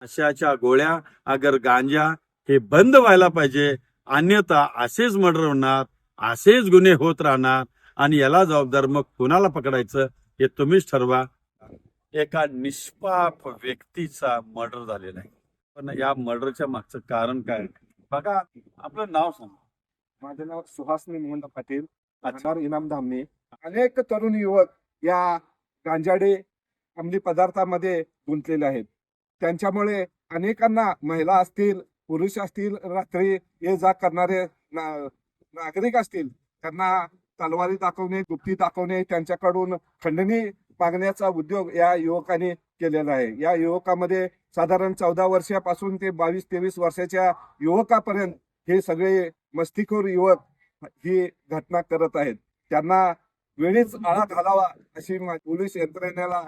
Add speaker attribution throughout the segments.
Speaker 1: नशाच्या गोळ्या अगर गांजा हे बंद व्हायला पाहिजे. अन्यथा असेच मर्डर होणार, असेच गुन्हे होत राहणार आणि याला जबाबदार मग कुणाला पकडायचं हे तुम्हीच ठरवा. एका निष्पाप व्यक्तीचा मर्डर झालेला आहे. पण या मर्डरच्या मागचं कारण काय बघा. आपलं नाव सांगा.
Speaker 2: माझं नाव सुहासनी मोहन पाटील, राहणार इनाम धामणी. अनेक तरुण युवक या गांजाडे अंमली पदार्थामध्ये गुंतलेले आहेत. त्यांच्यामुळे अनेकांना, महिला असतील, पुरुष असतील, रात्री ये जा करणारे नागरिक असतील, त्यांना तलवारी दाखवणे, गुप्ती दाखवणे, त्यांच्याकडून खंडणी मागण्याचा उद्योग या युवकांनी केलेला आहे. या युवकामध्ये साधारण 14 वर्षापासून ते 22-23 वर्षाच्या युवकापर्यंत हे सगळे मस्तीखोर युवक ही घटना करत आहेत. त्यांना वेळीच आळा घालावा अशी पोलीस यंत्रणेला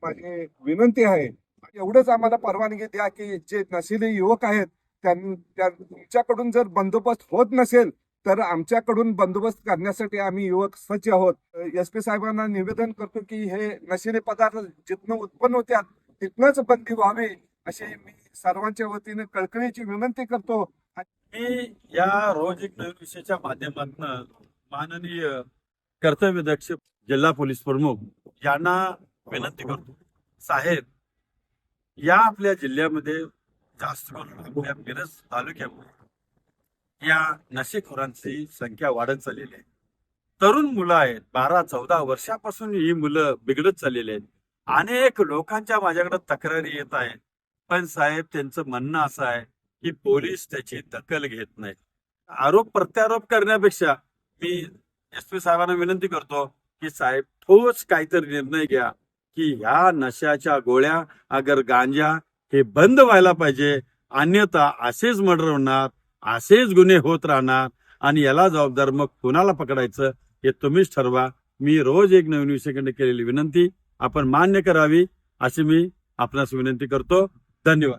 Speaker 2: माझी विनंती आहे. एवढंच आम्हाला परवानगी द्या की जे नशिले युवक आहेत तुमच्याकडून जर बंदोबस्त होत नसेल तर आमच्याकडून बंदोबस्त करण्यासाठी आम्ही युवक सज्ज आहोत. SP साहेबांना निवेदन करतो की हे नशिले पदार्थ जिथनं उत्पन्न होत्यात तिथनंच बंदी व्हावी अशी मी सर्वांच्या वतीने कळकळीची विनंती करतो.
Speaker 1: मी या रोज एक नवीन विषयाच्या माध्यमातून माननीय कर्तव्यदक्ष जिल्हा पोलीस प्रमुख यांना विनंती करतो, साहेब या आपल्या जिल्ह्यामध्ये जास्त करून आपल्या मिरज तालुक्यामध्ये या नशेखोरांची संख्या वाढत चाललेली आहे. तरुण मुलं आहेत, 12-14 वर्षापासून ही मुलं बिघडत चाललेली आहेत. अनेक लोकांच्या माझ्याकडे तक्रारी येत आहेत, पण साहेब त्यांचं म्हणणं असं आहे की पोलीस त्याची दखल घेत नाहीत. आरोप प्रत्यारोप करण्यापेक्षा मी SP साहेबांना विनंती करतो की साहेब ठोस काहीतरी निर्णय घ्या की ह्या नशाच्या गोळ्या अगर गांजा हे बंद व्हायला पाहिजे. अन्यथा असेच मर्डर होणार, असेच गुन्हे होत राहणार आणि याला जबाबदार मग कुणाला पकडायचं हे तुम्हीच ठरवा. मी रोज एक नवीन विषयाकडे केलेली विनंती आपण मान्य करावी अशी मी आपणास विनंती करतो. धन्यवाद.